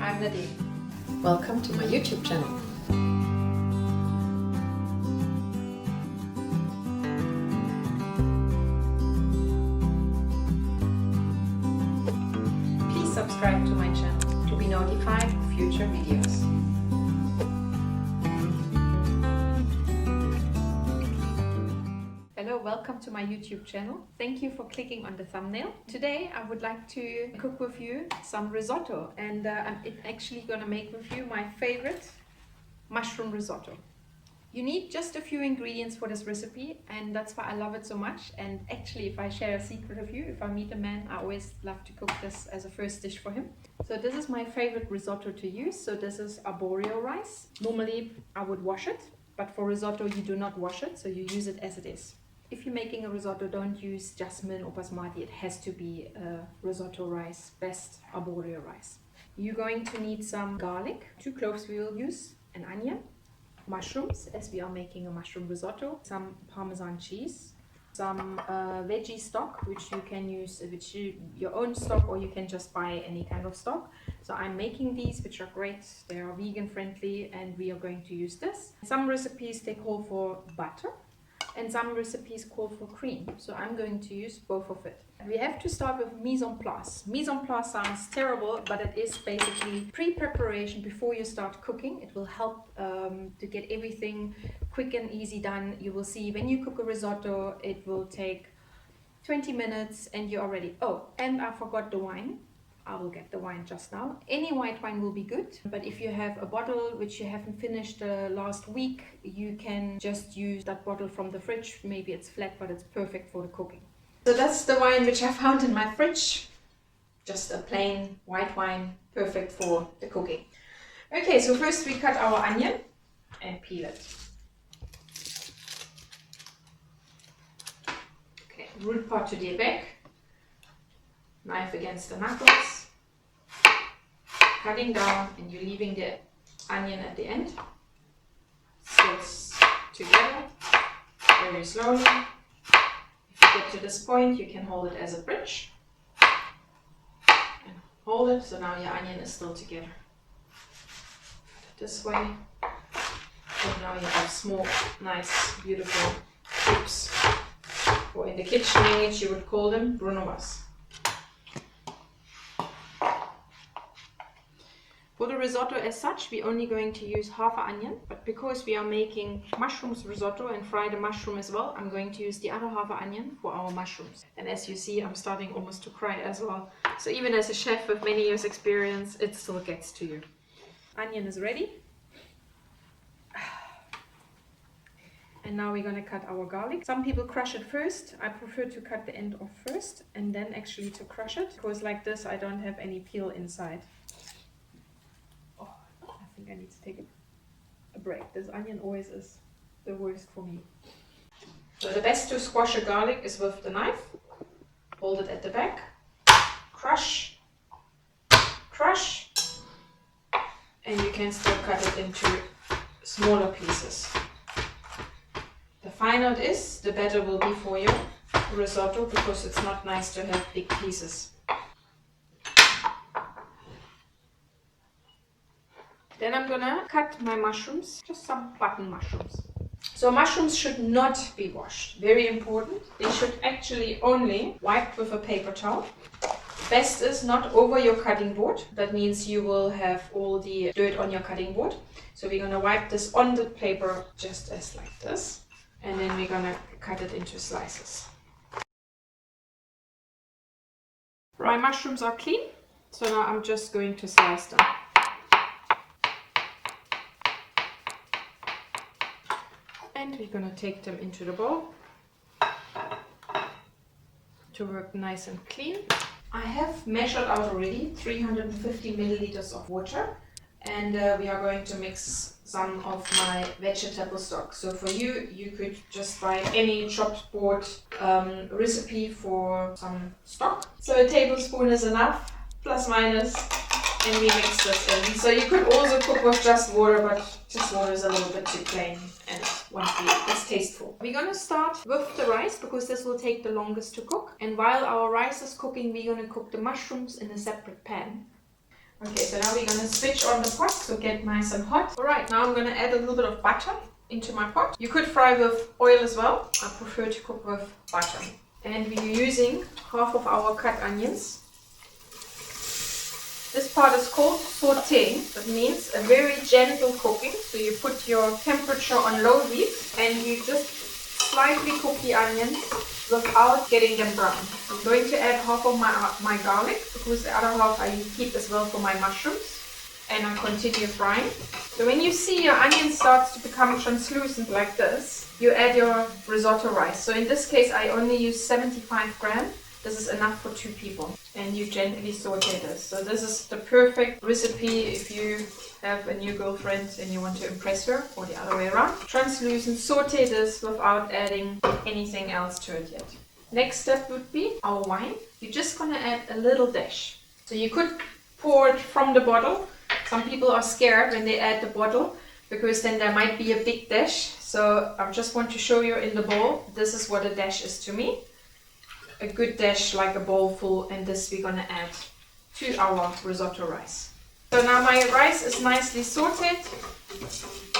I'm Nadine. Welcome to my YouTube channel. Please subscribe to my channel to be notified of future videos. Hello, welcome to my YouTube channel. Thank you for clicking on the thumbnail. Today I would like to cook with you some risotto, and I'm actually gonna make with you my favorite mushroom risotto. You need just a few ingredients for this recipe, and that's why I love it so much. And actually, if I share a secret with you, if I meet a man, I always love to cook this as a first dish for him. So this is my favorite risotto to use. So this is arborio rice. Normally I would wash it, but for risotto you do not wash it, so you use it as it is. If you're making a risotto, don't use jasmine or basmati. It has to be risotto rice, best arborio rice. You're going to need some garlic, 2 cloves we will use, an onion, mushrooms, as we are making a mushroom risotto, some Parmesan cheese, some veggie stock, which you can use, your own stock, or you can just buy any kind of stock. So I'm making these, which are great. They are vegan friendly, and we are going to use this. Some recipes they call for butter, and some recipes call for cream, so I'm going to use both of it. We have to start with mise en place. Mise en place sounds terrible, but it is basically pre-preparation before you start cooking. It will help to get everything quick and easy done. You will see when you cook a risotto, it will take 20 minutes and you're ready. Oh, and I forgot the wine. I will get the wine just now. Any white wine will be good, but if you have a bottle which you haven't finished last week, you can just use that bottle from the fridge. Maybe it's flat, but it's perfect for the cooking. So that's the wine which I found in my fridge. Just a plain white wine, perfect for the cooking. Okay, so first we cut our onion and peel it. Okay, root part to the back. Knife against the knuckles. Cutting down, and you're leaving the onion at the end. Slits together very slowly. If you get to this point, you can hold it as a bridge and hold it, so now your onion is still together. Cut it this way, and now you have small, nice, beautiful cubes, or in the kitchen language you would call them brunoise. For the risotto as such, we're only going to use half an onion, but because we are making mushrooms risotto and fry the mushroom as well, I'm going to use the other half an onion for our mushrooms. And as you see, I'm starting almost to cry as well. So even as a chef with many years experience, it still gets to you. Onion is ready. And now we're going to cut our garlic. Some people crush it first. I prefer to cut the end off first and then actually to crush it, because like this I don't have any peel inside. I think I need to take a break. This onion always is the worst for me. So the best to squash a garlic is with the knife. Hold it at the back. Crush. Crush. And you can still cut it into smaller pieces. The finer it is, the better will be for your risotto, because it's not nice to have big pieces. Then I'm gonna cut my mushrooms, just some button mushrooms. So mushrooms should not be washed, very important. They should actually only wiped with a paper towel. Best is not over your cutting board. That means you will have all the dirt on your cutting board. So we're gonna wipe this on the paper just as like this. And then we're gonna cut it into slices. My mushrooms are clean, so now I'm just going to slice them. And we're going to take them into the bowl to work nice and clean. I have measured out already 350 milliliters of water, and we are going to mix some of my vegetable stock. So for you, you could just buy any chopped board recipe for some stock. So a tablespoon is enough, plus minus, and we mix this in. So you could also cook with just water, but just water is a little bit too plain and won't be as tasteful. We're gonna start with the rice, because this will take the longest to cook. And while our rice is cooking, we're gonna cook the mushrooms in a separate pan. Okay, so now we're going to switch on the pot to get nice and hot. Alright, now I'm going to add a little bit of butter into my pot. You could fry with oil as well. I prefer to cook with butter. And we're using half of our cut onions. This part is called sautéing. That means a very gentle cooking. So you put your temperature on low heat and you just slightly cook the onions without getting them brown. I'm going to add half of my garlic because the other half I keep as well for my mushrooms. And I continue frying. So when you see your onion starts to become translucent like this, you add your risotto rice. So in this case I only use 75 grams. This is enough for 2 people. And you gently saute this. So this is the perfect recipe if you have a new girlfriend and you want to impress her, or the other way around. Translucent, saute this without adding anything else to it yet. Next step would be our wine. You're just gonna add a little dash. So you could pour it from the bottle. Some people are scared when they add the bottle because then there might be a big dash. So I just want to show you in the bowl. This is what a dash is to me. A good dash, like a bowl full, and this we're gonna add to our risotto rice. So now my rice is nicely sauteed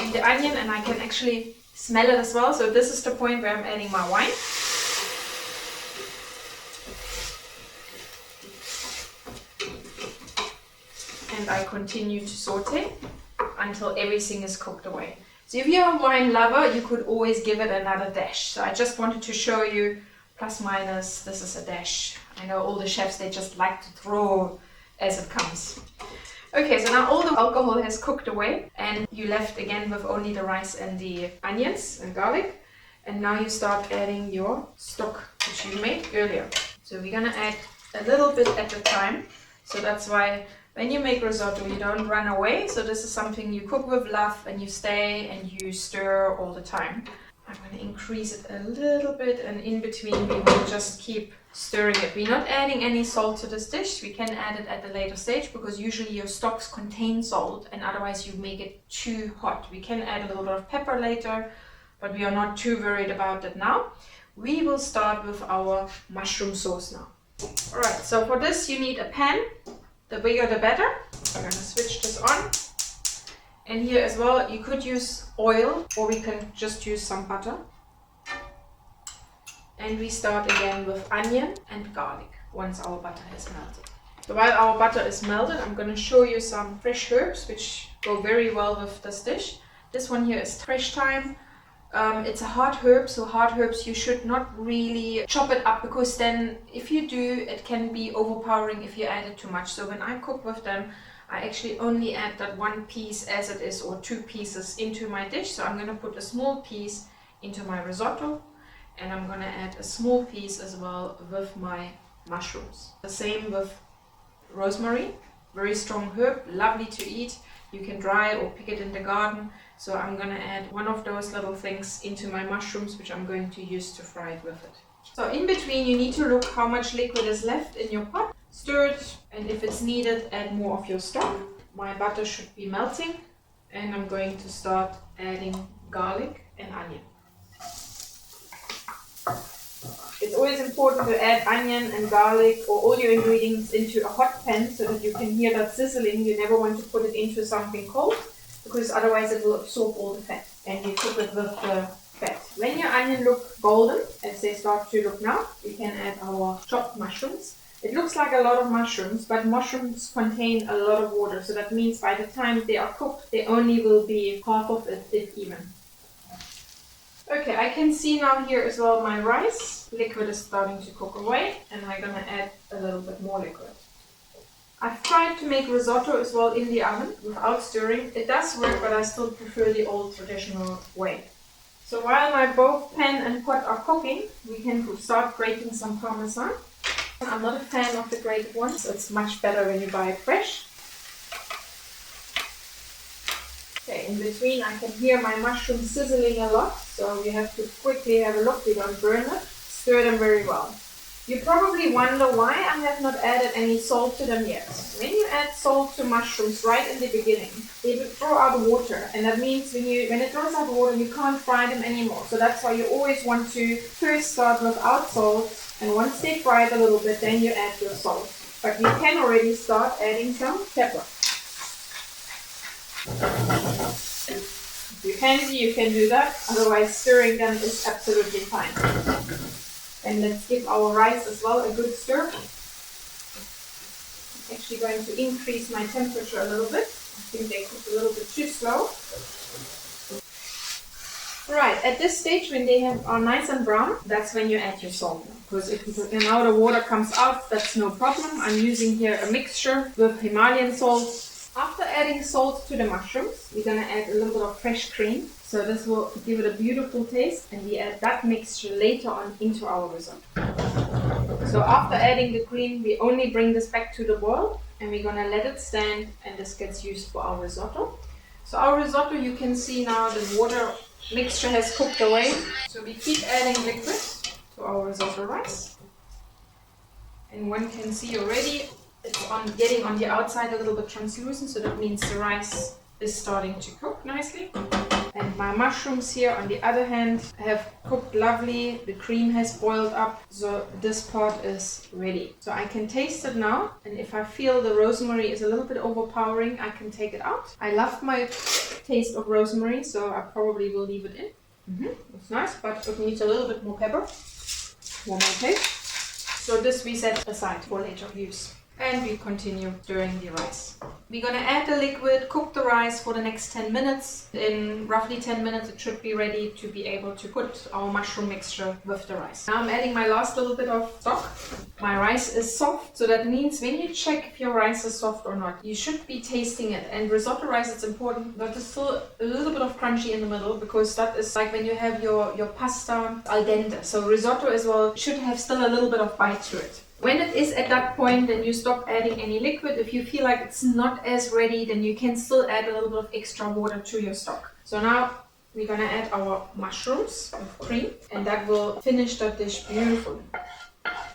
in the onion and I can actually smell it as well. So this is the point where I'm adding my wine. And I continue to saute until everything is cooked away. So if you're a wine lover, you could always give it another dash. So I just wanted to show you plus minus, this is a dash. I know all the chefs, they just like to throw as it comes. Okay, so now all the alcohol has cooked away and you left again with only the rice and the onions and garlic. And now you start adding your stock which you made earlier. So we're gonna add a little bit at a time. So that's why when you make risotto, you don't run away. So this is something you cook with love and you stay and you stir all the time. I'm going to increase it a little bit, and in between we will just keep stirring it. We're not adding any salt to this dish. We can add it at a later stage because usually your stocks contain salt and otherwise you make it too hot. We can add a little bit of pepper later, but we are not too worried about that now. We will start with our mushroom sauce now. Alright, so for this you need a pan. The bigger the better. I'm going to switch this on. And here as well, you could use oil or we can just use some butter. And we start again with onion and garlic once our butter has melted. So while our butter is melted, I'm going to show you some fresh herbs which go very well with this dish. This one here is fresh thyme. It's a hard herb, so hard herbs you should not really chop it up because then if you do, it can be overpowering if you add it too much. So when I cook with them, I actually only add that 1 piece as it is or 2 pieces into my dish. So I'm going to put a small piece into my risotto and I'm going to add a small piece as well with my mushrooms. The same with rosemary, very strong herb, lovely to eat. You can dry it or pick it in the garden. So I'm going to add one of those little things into my mushrooms which I'm going to use to fry it with it. So in between you need to look how much liquid is left in your pot. Stir it, and if it's needed, add more of your stock. My butter should be melting, and I'm going to start adding garlic and onion. It's always important to add onion and garlic or all your ingredients into a hot pan so that you can hear that sizzling. You never want to put it into something cold because otherwise it will absorb all the fat and you cook it with the fat. When your onion look golden, as they start to look now, we can add our chopped mushrooms. It looks like a lot of mushrooms, but mushrooms contain a lot of water. So that means by the time they are cooked, they only will be half of it, if even. Okay, I can see now here as well my rice. Liquid is starting to cook away, and I'm gonna add a little bit more liquid. I've tried to make risotto as well in the oven without stirring. It does work, but I still prefer the old traditional way. So while my both pan and pot are cooking, we can start grating some Parmesan. I'm not a fan of the grated ones, so it's much better when you buy it fresh. Okay, in between I can hear my mushrooms sizzling a lot, so we have to quickly have a look, we don't burn it. Stir them very well. You probably wonder why I have not added any salt to them yet. When you add salt to mushrooms right in the beginning, they will throw out water, and that means when it throws out water, you can't fry them anymore. So that's why you always want to first start without salt, and once they fry it a little bit, then you add your salt. But you can already start adding some pepper. If you fancy, you can do that. Otherwise, stirring them is absolutely fine. And let's give our rice as well a good stir. I'm actually going to increase my temperature a little bit. I think they cook a little bit too slow. Right, at this stage when they are nice and brown, that's when you add your salt. Because if now the water comes out, that's no problem. I'm using here a mixture with Himalayan salt. After adding salt to the mushrooms, we're going to add a little bit of fresh cream. So this will give it a beautiful taste, and we add that mixture later on into our risotto. So after adding the cream, we only bring this back to the boil, and we're going to let it stand, and this gets used for our risotto. So our risotto, you can see now the water mixture has cooked away. So we keep adding liquid to our risotto rice. And one can see already it's getting on the outside a little bit translucent, so that means the rice is starting to cook nicely. And my mushrooms here on the other hand have cooked lovely. The cream has boiled up, so this part is ready. So I can taste it now, and if I feel the rosemary is a little bit overpowering, I can take it out. I love my taste of rosemary, so I probably will leave it in. It's nice, but it needs a little bit more pepper. One more taste. So this we set aside for later use. And we continue stirring the rice. We're going to add the liquid, cook the rice for the next 10 minutes. In roughly 10 minutes it should be ready to be able to put our mushroom mixture with the rice. Now I'm adding my last little bit of stock. My rice is soft, so that means when you check if your rice is soft or not, you should be tasting it. And risotto rice, it's important that there's still a little bit of crunchy in the middle, because that is like when you have your pasta al dente. So risotto as well should have still a little bit of bite to it. When it is at that point, then you stop adding any liquid. If you feel like it's not as ready, then you can still add a little bit of extra water to your stock. So now we're going to add our mushrooms with cream, and that will finish that dish beautifully.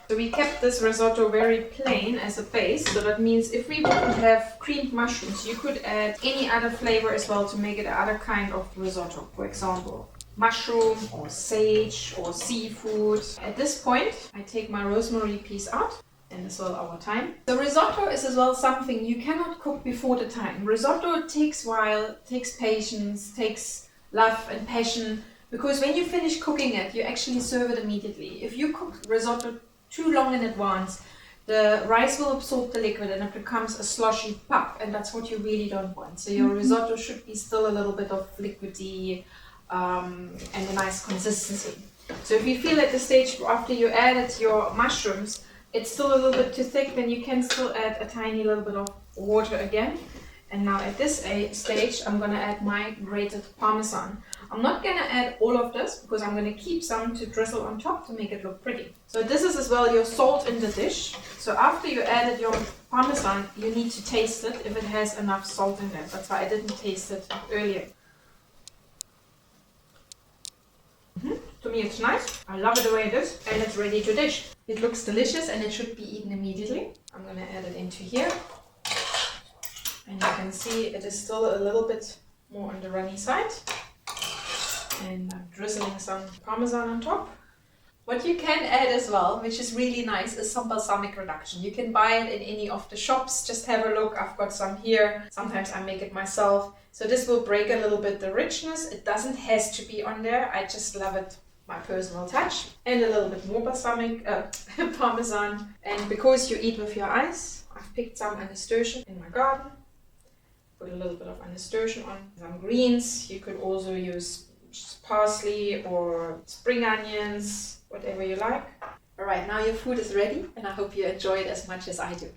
So we kept this risotto very plain as a base, so that means if we wouldn't have creamed mushrooms, you could add any other flavor as well to make it another kind of risotto. For example, mushroom or sage or seafood. At this point, I take my rosemary piece out, and as well our thyme. The risotto is as well something you cannot cook before the time. Risotto takes a while, takes patience, takes love and passion, because when you finish cooking it, you actually serve it immediately. If you cook risotto too long in advance, the rice will absorb the liquid and it becomes a sloshy pup, and that's what you really don't want. So your risotto should be still a little bit of liquidy, and a nice consistency. So if you feel at the stage after you added your mushrooms, it's still a little bit too thick, then you can still add a tiny little bit of water again. And now at this stage, I'm going to add my grated Parmesan. I'm not going to add all of this because I'm going to keep some to drizzle on top to make it look pretty. So this is as well your salt in the dish. So after you added your Parmesan, you need to taste it if it has enough salt in it. That's why I didn't taste it earlier. To me it's nice. I love it the way it is, and it's ready to dish. It looks delicious and it should be eaten immediately. I'm going to add it into here. And you can see it is still a little bit more on the runny side. And I'm drizzling some Parmesan on top. What you can add as well, which is really nice, is some balsamic reduction. You can buy it in any of the shops. Just have a look. I've got some here. Sometimes I make it myself. So this will break a little bit the richness. It doesn't have to be on there. I just love it, my personal touch. And a little bit more balsamic Parmesan. And because you eat with your eyes, I've picked some nasturtium in my garden. Put a little bit of nasturtium on. Some greens. You could also use parsley or spring onions, whatever you like. Alright, now your food is ready, and I hope you enjoy it as much as I do.